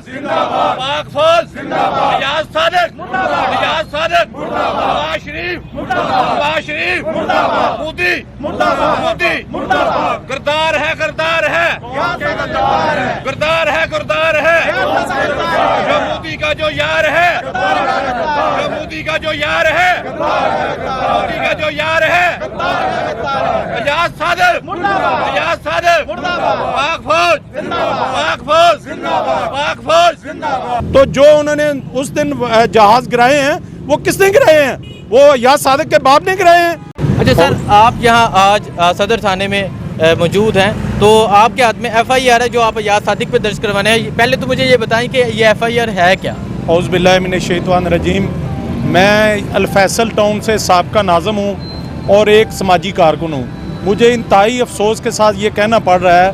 जिंदाबाद, पाक फौज जिंदाबाद, रियाज सादिक मुर्दाबाद, रियाज सादिक मुर्दाबाद, नवाज शरीफ मुर्दाबाद, नवाज शरीफ मुर्दाबाद, मोदी मुर्दाबाद, मोदी मुर्दाबाद, गिरदार है, गिरदार है, गिरदार है, गिरदार है, जो मोदी का जो यार है, जो मोदी का जो यार है, मोदी का जो यार है, रियाज सादिक मुर्दाबाद, रियाज सादिक मुर्दाबाद, पाक फौज जिंदाबाद, पाक फौज जिंदाबाद, पाक फौज जिंदाबाद। तो जो उन्होंने उस दिन जहाज गिराए हैं वो किसने गिराए हैं? वो रियाज सादिक के बाप ने गिराए हैं। अच्छा सर, आप यहाँ आज सदर थाने में मौजूद हैं, तो आपके हाथ में FIR है जो आप रियाज सादिक पे दर्ज करवाने हैं। पहले तो मुझे ये बताएं कि ये FIR है क्या? औज़ बिल्लाहि मिनश शैतानिर रजीम। मैं अल-फैसल टाउन से साबका नाज़िम हूँ और एक समाजी कारकुन हूँ। मुझे इंतहाई अफसोस के साथ ये कहना पड़ रहा है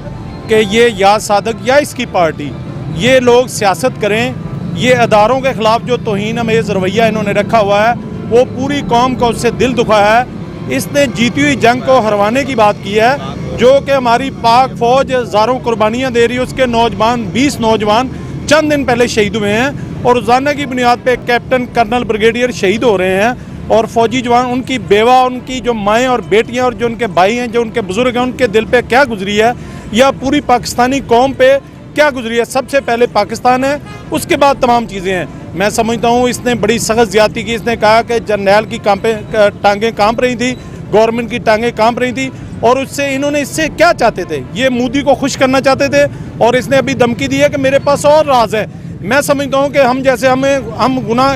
कि ये रियाज सादिक या इसकी पार्टी ये लोग सियासत करें, ये अदारों के ख़िलाफ़ जो तौहीन अमेज़ रवैया इन्होंने रखा हुआ है वो पूरी कौम को उससे दिल दुखाया है। इसने जीती हुई जंग को हरवाने की बात की है, जो कि हमारी पाक फ़ौज हज़ारों कुर्बानियाँ दे रही है। उसके नौजवान 20 नौजवान चंद दिन पहले शहीद हुए हैं और रोज़ाना की बुनियाद पे कैप्टन कर्नल ब्रिगेडियर शहीद हो रहे हैं और फ़ौजी जवान, उनकी बेवा, उनकी जो माएँ और बेटियाँ और जो उनके भाई हैं, जो उनके बुज़ुर्ग हैं, उनके दिल पे क्या गुजरी है या पूरी पाकिस्तानी कौम पे क्या गुजरी है। सबसे पहले पाकिस्तान है, उसके बाद तमाम चीज़ें हैं। मैं समझता हूँ इसने बड़ी सख्त ज़्यादती की। इसने कहा कि जर्नैल की टांगें कांप रही थी, गवर्नमेंट की टांगें कांप रही थी और उससे इन्होंने इससे क्या चाहते थे? ये मोदी को खुश करना चाहते थे और इसने अभी धमकी दी है कि मेरे पास और राज है। मैं समझता हूँ कि हम जैसे हम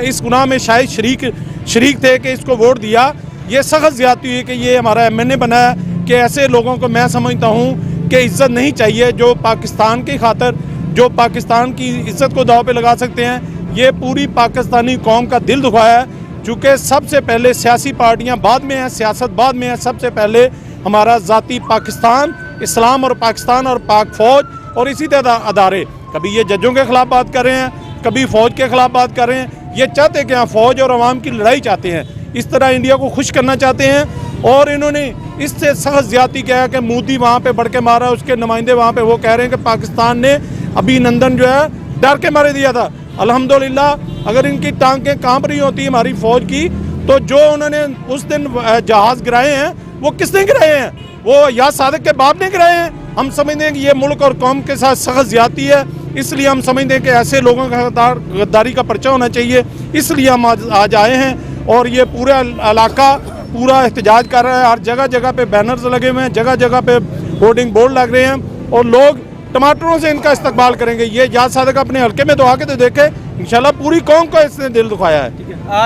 इस गुनाह में शायद शरीक थे कि इसको वोट दिया। ये सख्त ज़्यादती हुई कि ये हमारा MNA बनाया कि ऐसे लोगों को मैं समझता हूँ कि इज़्ज़त नहीं चाहिए, जो पाकिस्तान की खातर, जो पाकिस्तान की इज़्ज़त को दाव पे लगा सकते हैं। ये पूरी पाकिस्तानी कौम का दिल दुखाया है, चूँकि सबसे पहले सियासी पार्टियाँ बाद में हैं, सियासत बाद में है। सबसे पहले हमारा ज़ाती पाकिस्तान, इस्लाम और पाकिस्तान और पाक फ़ौज और इसी तरह अदारे। कभी ये जजों के ख़िलाफ़ बात कर रहे हैं, कभी फ़ौज के ख़िलाफ़ बात कर रहे हैं। ये चाहते हैं कि यहाँ फ़ौज और अवाम की लड़ाई चाहते हैं, इस तरह इंडिया को खुश करना चाहते हैं। और इन्होंने इससे सख्त ज़्यादती किया है कि मोदी वहाँ पे बढ़ के मारा, उसके नुमाइंदे वहाँ पे वो कह रहे हैं कि पाकिस्तान ने अभिनंदन जो है डर के मारे दिया था। अल्हम्दुलिल्लाह अगर इनकी टांगें कांप रही होती हमारी फ़ौज की, तो जो उन्होंने उस दिन जहाज़ गिराए हैं वो किसने गिराए हैं? वो रियाज सादिक के बाप ने गिराए हैं। हम समझते हैं कि ये मुल्क और कौम के साथ सख्त ज़्यादती है, इसलिए हम समझते हैं कि ऐसे लोगों का गद्दारी का पर्चा होना चाहिए। इसलिए हम आज आए हैं और ये पूरा इलाका पूरा एहतजाज कर रहा है। हर जगह जगह पे बैनर्स लगे हुए हैं, जगह जगह पे होर्डिंग बोर्ड लग रहे हैं और लोग टमाटरों से इनका इस्तकबाल करेंगे। ये रियाज सादिक अपने हल्के में तो आके तो देखे, इंशाल्लाह पूरी कौम को इसने दिल दुखाया है।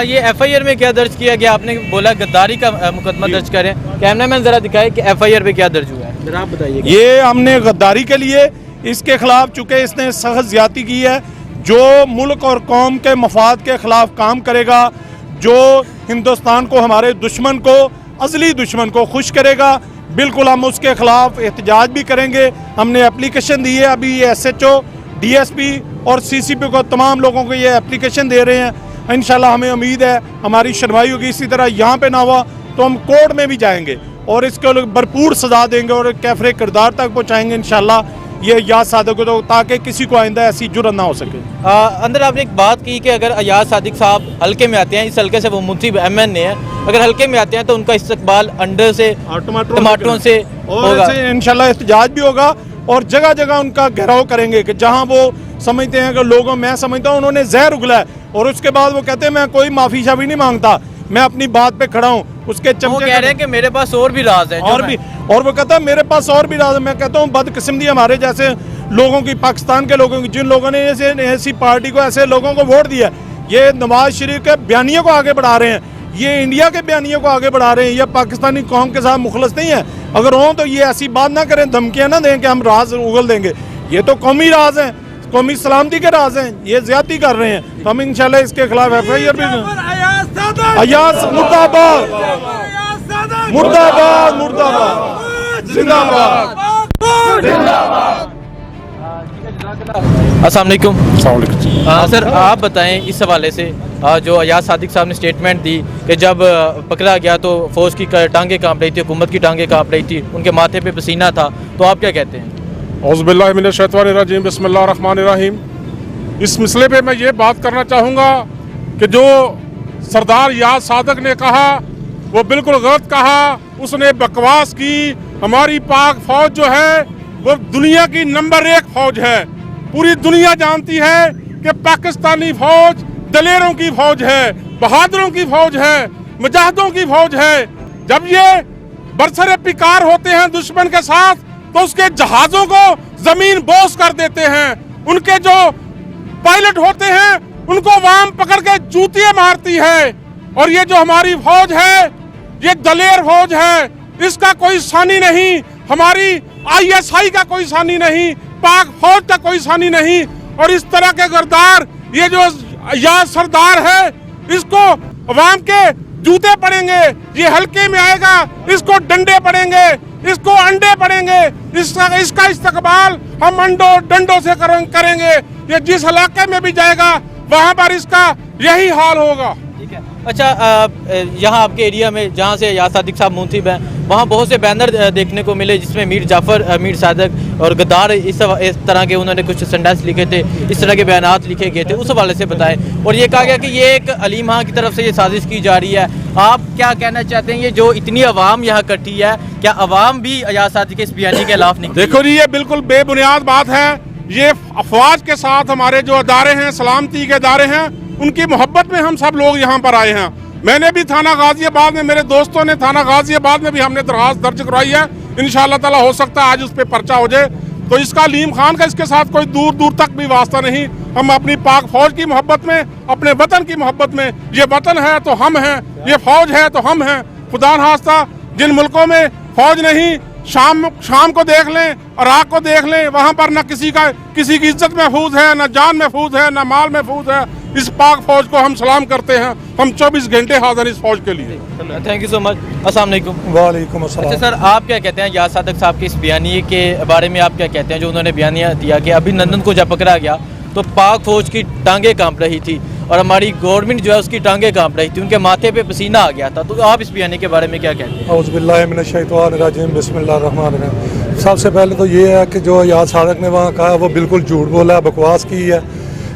ये FIR में क्या दर्ज किया गया? आपने बोला गद्दारी का मुकदमा दर्ज करें, कैमरामैन ज़रा दिखाए कि FIR पे क्या दर्ज हुआ है, जरा आप बताइए। ये हमने गद्दारी के लिए इसके खिलाफ, चूँकि इसने सख्त ज़्यादती की है, जो मुल्क और कौम के मफाद के ख़िलाफ़ काम करेगा, जो हिंदुस्तान को, हमारे दुश्मन को, अज़ली दुश्मन को खुश करेगा, बिल्कुल हम उसके ख़िलाफ़ एहतजाज भी करेंगे। हमने एप्लीकेशन दी है, अभी ये SHO, DSP और CCP को, तमाम लोगों को ये एप्लीकेशन दे रहे हैं। इंशाल्लाह हमें उम्मीद है हमारी सुनवाई होगी। इसी तरह यहाँ पे ना हुआ तो हम कोर्ट में भी जाएंगे और इसको भरपूर सज़ा देंगे और कैफरे किरदार तक पहुँचाएँगे इंशाल्लाह ये रियाज सादिक को, तो ताकि किसी को आइंदा ऐसी जुर्रत ना हो सके। अंदर आपने एक बात की कि अगर रियाज सादिक साहब हल्के में आते हैं, इस हल्के से वो मुंसिफ MNA है, अगर हल्के में आते हैं तो उनका इस्तकबाल अंडर से टमाटरों से और ऐसे इंशाल्लाह एहतजाज भी होगा और जगह जगह उनका घेराव करेंगे कि जहां वो समझते हैं कि लोगों, मैं समझता हूं उन्होंने जहर उगला है और उसके बाद वो कहते हैं मैं कोई माफ़ी शाफी नहीं मांगता, मैं अपनी बात पे खड़ा हूँ। उसके चमचे कह रहे हैं कि मेरे पास और भी राज है, और वो कहता है मेरे पास और भी राज है। मैं कहता हूँ बदकिस्मती हमारे जैसे लोगों की, पाकिस्तान के लोगों की, जिन लोगों ने ऐसी पार्टी को, ऐसे लोगों को वोट दिया। ये नवाज शरीफ के बयानियों को आगे बढ़ा रहे हैं, ये इंडिया के बयानियों को आगे बढ़ा रहे हैं, ये पाकिस्तानी कौम के साथ मुखलस नहीं है। अगर हों तो ये ऐसी बात ना करें, धमकियाँ ना दें कि हम राज उगल देंगे। ये तो कौमी राज हैं, कौमी सलामती के राज हैं, ये ज्यादती कर रहे हैं। तो हम इंशाल्लाह इसके खिलाफ FIR भी। अयाज मुर्दाबाद, मुर्दाबाद, मुर्दाबाद, जिंदाबाद, जिंदाबाद। अस्सलाम वालेकुम। सर आप बताएं इस हवाले से, जो रियाज सादिक साहब ने स्टेटमेंट दी कि जब पकड़ा गया तो फौज की टांगें कांप रही थी, हुकूमत की टांगें कांप रही थी, उनके माथे पे पसीना था, तो आप क्या कहते हैं? औज़ुबिल्लाहि मिनश शैतानिर रजीम, बिस्मिल्लाहिर रहमानिर रहीम। इस मसले पे मैं ये बात करना चाहूँगा कि जो सरदार याद सादक ने कहा वो बिल्कुल गलत कहा। उसने बकवास की। हमारी पाक फौज जो है वो दुनिया की नंबर 1 फौज है। पूरी दुनिया जानती है कि पाकिस्तानी फौज दलेरों की फौज है, बहादुरों की फौज है, मुजाहिदों की फौज है। जब ये बरसरे पिकार होते हैं दुश्मन के साथ तो उसके जहाजों को जमीन बोस कर देते हैं। उनके जो पायलट होते हैं उनको वाम पकड़ के जूतियां मारती है। और ये जो हमारी फौज है ये दलेर फौज है, इसका कोई सानी नहीं। हमारी ISI का कोई सानी नहीं, पाक फौज का कोई सानी नहीं। और इस तरह के गद्दार ये जो याद सरदार है इसको अवाम के जूते पड़ेंगे, ये हल्के में आएगा, इसको डंडे पड़ेंगे, इसको अंडे पड़ेंगे। इसका इस्तकबाल हम अंडों डंडों से करेंगे। ये जिस इलाके में भी जाएगा वहां पर इसका यही हाल होगा। ठीक है। अच्छा, यहाँ आपके एरिया में जहाँ से याद सादिक साहब मुंसिब हैं वहाँ बहुत से बैनर देखने को मिले जिसमें मीर जाफ़र, मीर सादक और गद्दार इस तरह के उन्होंने कुछ सेंटेंस लिखे थे, इस तरह के बयानात लिखे गए थे। उस हवाले से बताएं। और ये कहा गया कि ये एक अलीम खां की तरफ से ये साजिश की जा रही है। आप क्या कहना चाहते हैं? ये जो इतनी आवाम यहाँ इकट्ठी है, क्या आवाम भी याद सादिक के इस बयानी के खिलाफ निकली? देखो जी, ये बिल्कुल बेबुनियाद बात है। ये अफवाज के साथ हमारे जो अदारे हैं, सलामती के अदारे हैं, उनकी मोहब्बत में हम सब लोग यहाँ पर आए हैं। मैंने भी थाना गाजियाबाद में, मेरे दोस्तों ने थाना गाजियाबाद में भी हमने दरखास्त दर्ज करवाई है। इंशाअल्लाह ताला हो सकता है आज उस पर पर्चा हो जाए। तो इसका अलीम खान का इसके साथ कोई दूर दूर तक भी वास्ता नहीं। हम अपनी पाक फौज की मोहब्बत में, अपने वतन की मोहब्बत में, ये वतन है तो हम हैं, ये फौज है तो हम हैं। खुदा न खास्ता जिन मुल्कों में फौज नहीं, शाम को देख लें, इराक को देख लें, वहाँ पर न किसी की इज्जत महफूज है, न जान महफूज है, न माल महफूज है। इस पाक फौज को हम सलाम करते हैं। हम 24 घंटे हाजिर इस फौज के लिए। Thank you so much. अस्सलाम वालेकुम। वालेकुम अस्सलाम। अच्छा सर, आप क्या कहते हैं याद सादक साहब के इस बयानी के बारे में? आप क्या कहते हैं जो उन्होंने बयानिया दिया कि अभिनंदन को जब पकड़ा गया तो पाक फौज की टांगें कांप रही थी और हमारी गवर्नमेंट जो है उसकी टांगें कांप रही थी, उनके माथे पे पसीना आ गया था। तो आप इस बयानी के बारे में क्या कहते हैं? औज़ुबिल्लाहि मिनश्शैतानिर्रजीम, बिस्मिल्लाहिर्रहमानिर्रहीम। सबसे पहले तो ये है कि जो याद सादक ने वहाँ कहा वो बिल्कुल झूठ बोला है, बकवास की है।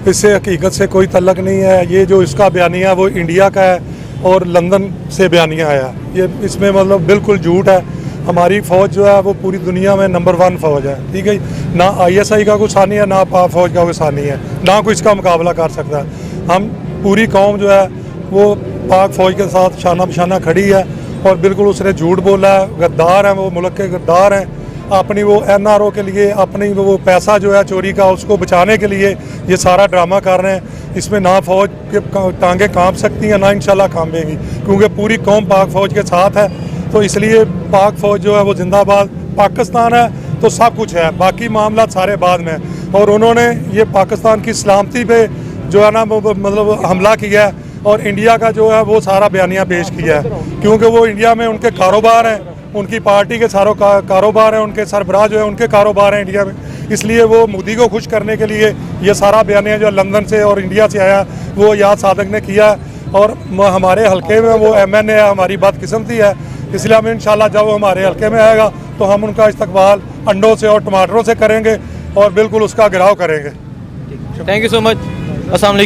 इससे हकीकत से कोई तल्लक नहीं है। ये जो इसका बयानिया है वो इंडिया का है और लंदन से बयानिया आया। ये इसमें मतलब बिल्कुल झूठ है। हमारी फ़ौज जो है वो पूरी दुनिया में नंबर 1 फ़ौज है। ठीक है, ना ISI का कोई सानी है, ना पाक फ़ौज का कोई सानी है, ना कोई इसका मुकाबला कर सकता है। हम पूरी कौम जो है वो पाक फ़ौज के साथ शाना बशाना खड़ी है। और बिल्कुल उसने झूठ बोला है। गद्दार हैं वो, मुल्क के गद्दार हैं। अपनी वो NRO के लिए, अपनी वो पैसा जो है चोरी का, उसको बचाने के लिए ये सारा ड्रामा कर रहे हैं। इसमें ना फ़ौज के टांगें कांप सकती हैं, ना इंशाल्लाह कांपेंगी, क्योंकि पूरी कौम पाक फ़ौज के साथ है। तो इसलिए पाक फ़ौज जो है वो जिंदाबाद। पाकिस्तान है तो सब कुछ है, बाकी मामला सारे बाद में। और उन्होंने ये पाकिस्तान की सलामती पे जो है ना मतलब हमला किया है और इंडिया का जो है वो सारा बयानिया पेश किया है, क्योंकि वो इंडिया में उनके कारोबार हैं, उनकी पार्टी के सारों कारोबार हैं, उनके सरबराह जो है उनके कारोबार हैं इंडिया में। इसलिए वो मोदी को खुश करने के लिए ये सारा बयानिया जो लंदन से और इंडिया से आया वो याद सादक ने किया। और हमारे हल्के में वो MNA है, हमारी बदकिस्मती है। इसलिए हम इंशाल्लाह जब वो हमारे हल्के में आएगा तो हम उनका इस्तकबाल अंडों से और टमाटरों से करेंगे और बिल्कुल उसका गिराव करेंगे। Thank you so much. अस्सलाम वालेकुम।